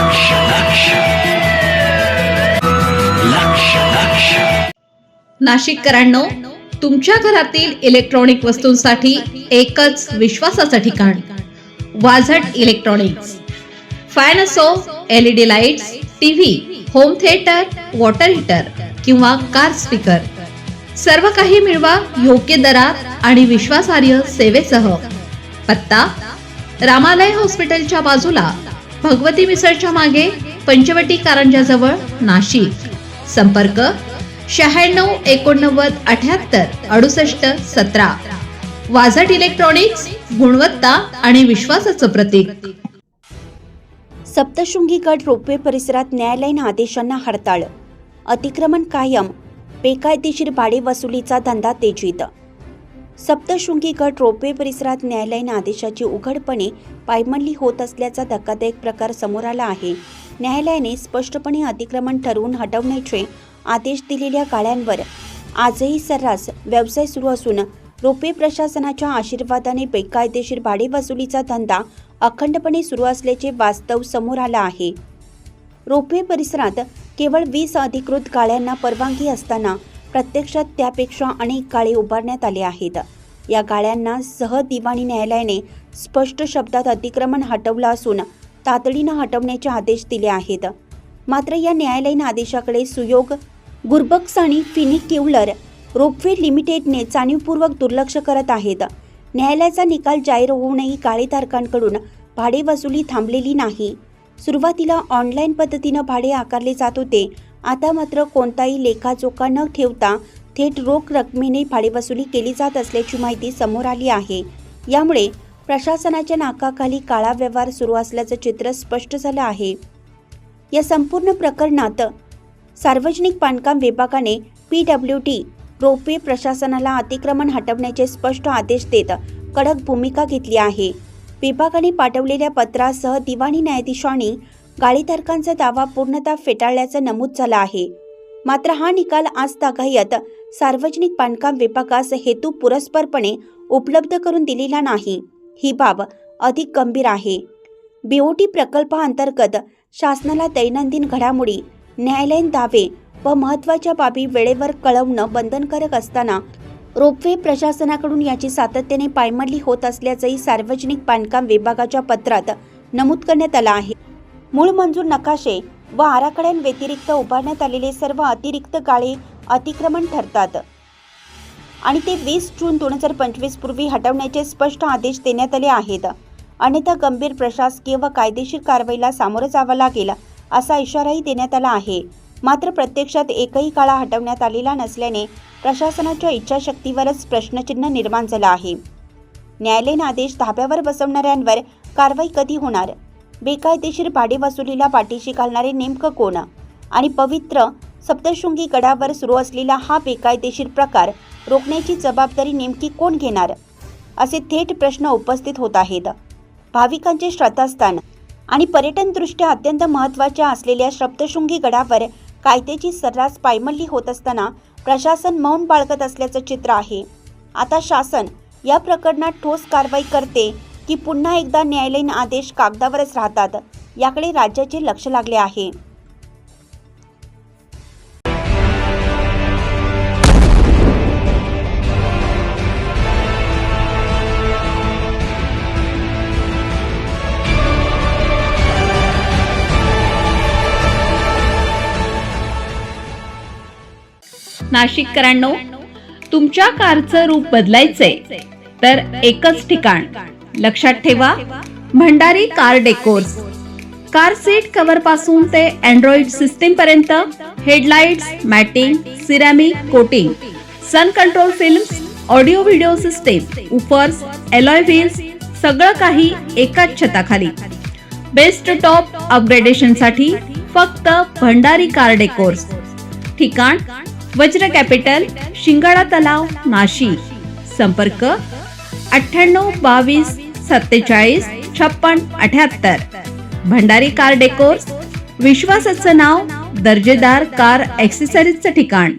लक्ष लक्ष लक्ष लक्ष नाशिककरांनो, तुमच्या घरातील इलेक्ट्रॉनिक वस्तूंसाठी एकच विश्वासाचं ठिकाण वाझट इलेक्ट्रॉनिक्स. फॅन असो, LED lights, TV, home theatre, water heater किंवा कार स्पीकर, सर्व काही मिळवा योग्य दरात आणि विश्वासार्ह सेवेसह. पत्ता रामालय हॉस्पिटलच्या बाजूला, भगवती मिसळच्या मागे, पंचवटी कारंजाजवळ, नाशिक. संपर्क 96 89 78 68 17. वाझट इलेक्ट्रॉनिक्स, गुणवत्ता आणि विश्वासाचं प्रतीक. सप्तशृंगी गड रोपवे परिसरात न्यायालयीन आदेशांना हरताळ. अतिक्रमण कायम, बेकायदेशीर भाडे वसुलीचा धंदा तेजीत. सप्तशृंगी गड रोपवे परिसरात न्यायालयीन आदेशाची उघडपणे पायमल्ली होत असल्याचा धक्कादायक प्रकार समोर आला आहे. न्यायालयाने स्पष्टपणे अतिक्रमण ठरवून हटवण्याचे आदेश दिलेल्या गाळ्यांवर आजही सर्रास व्यवसाय सुरू असून रोपवे प्रशासनाच्या आशीर्वादाने बेकायदेशीर भाडे वसुलीचा धंदा अखंडपणे सुरू असल्याचे वास्तव समोर आलं आहे. रोपवे परिसरात केवळ 20 अधिकृत गाळ्यांना परवानगी असताना प्रत्यक्षात त्यापेक्षा अनेक गाळे उभारण्यात आले आहेत. या गाळ्यांना सह दिवाणी न्यायालयाने स्पष्ट शब्दात अतिक्रमण हटवलं असून तातडीनं हटवण्याचे आदेश दिले आहेत. मात्र या न्यायालयीन आदेशाकडे सुयोग गुरबक्स आणि फिनिक्युलर रोपवे लिमिटेडने जाणीवपूर्वक दुर्लक्ष करत आहेत. न्यायालयाचा निकाल जाहीर होऊनही गाळेधारकांकडून भाडे वसुली थांबलेली नाही. सुरुवातीला ऑनलाईन पद्धतीनं भाडे आकारले जात होते. आता मात्र कोणताही लेखाजोखा न ठेवता थेट रोख रकमेने भाडे वसुली केली जात असल्याची माहिती समोर आली आहे. यामुळे प्रशासनाच्या नाकाखाली काळा व्यवहार सुरू असल्याचं चित्र स्पष्ट झालं आहे. या संपूर्ण प्रकरणात सार्वजनिक बांधकाम विभागाने PWD रोपवे प्रशासनाला अतिक्रमण हटवण्याचे स्पष्ट आदेश देत कडक भूमिका घेतली आहे. विभागाने पाठवलेल्या पत्रासह दिवाणी न्यायाधीशांनी गाळेधारकांचा दावा पूर्णतः फेटाळल्याचं नमूद झालं आहे. मात्र हा निकाल आज तागायत सार्वजनिक बांधकाम विभागास हेतू पुरस्परपणे उपलब्ध करून दिलेला नाही. ही बाब अधिक गंभीर आहे. BOT प्रकल्पाअंतर्गत शासनाला दैनंदिन घडामोडी, न्यायालयीन दावे व महत्त्वाच्या बाबी वेळेवर कळवणं बंधनकारक असताना रोपवे प्रशासनाकडून याची सातत्याने पायमल्ली होत असल्याचंही सार्वजनिक बांधकाम विभागाच्या पत्रात नमूद करण्यात आलं आहे. मूळ मंजूर नकाशे व आराखड्यांव्यतिरिक्त उभारण्यात आलेले सर्व अतिरिक्त गाळे अतिक्रमण ठरतात आणि ते 20 जून 2025 पूर्वी हटवण्याचे स्पष्ट आदेश देण्यात आले आहेत. अन्यथा गंभीर प्रशासकीय व कायदेशीर कारवाईला सामोरं जावं लागेल असा इशाराही देण्यात आला आहे. मात्र प्रत्यक्षात एकही गाळा हटवण्यात आलेला नसल्याने प्रशासनाच्या इच्छाशक्तीवरच प्रश्नचिन्ह निर्माण झालं आहे. न्यायालयीन आदेश धाब्यावर बसवणाऱ्यांवर कारवाई कधी होणार? बेकायदेशीर भाडे वसुलीला पाठीशी घालणारे नेमकं कोण? आणि पवित्र सप्तशृंगी गडावर सुरू असलेला हा बेकायदेशीर प्रकार रोखण्याची जबाबदारी नेमकी कोण घेणार? असे थेट प्रश्न उपस्थित होत आहेत. भाविकांचे श्रद्धास्थान आणि पर्यटनदृष्ट्या अत्यंत महत्त्वाच्या असलेल्या सप्तशृंगी गडावर कायद्याची सर्रास पायमल्ली होत असताना प्रशासन मौन बाळगत असल्याचं चित्र आहे. आता शासन या प्रकरणात ठोस कारवाई करते की पुन्हा एकदा न्यायालयीन आदेश कागदावरच राहतात, याकडे राज्याचे लक्ष लागले आहे. नाशिककरांनो, तुमच्या कारचं रूप बदलायचंय तर एकच ठिकाण लक्षात ठेवा, Bhandari car decors. Car seat cover पासून ते अँड्रॉइड सिस्टीम पर्यंत, headlights, matting, ceramic coating, sun control films, audio video system, woofers, alloy wheels, सगळं काही एकाच छताखाली. बेस्ट टॉप अपग्रेडेशन साठी फक्त भंडारी कार डेकोर्स. ठिकाण वज्र कॅपिटल, शिंगाडा तलाव, नाशिक. संपर्क 98 22 47 56 78. भंडारी कार डेकोर्स, विश्वासाचं नाव, दर्जेदार कार ॲक्सेसरीजचं ठिकाण.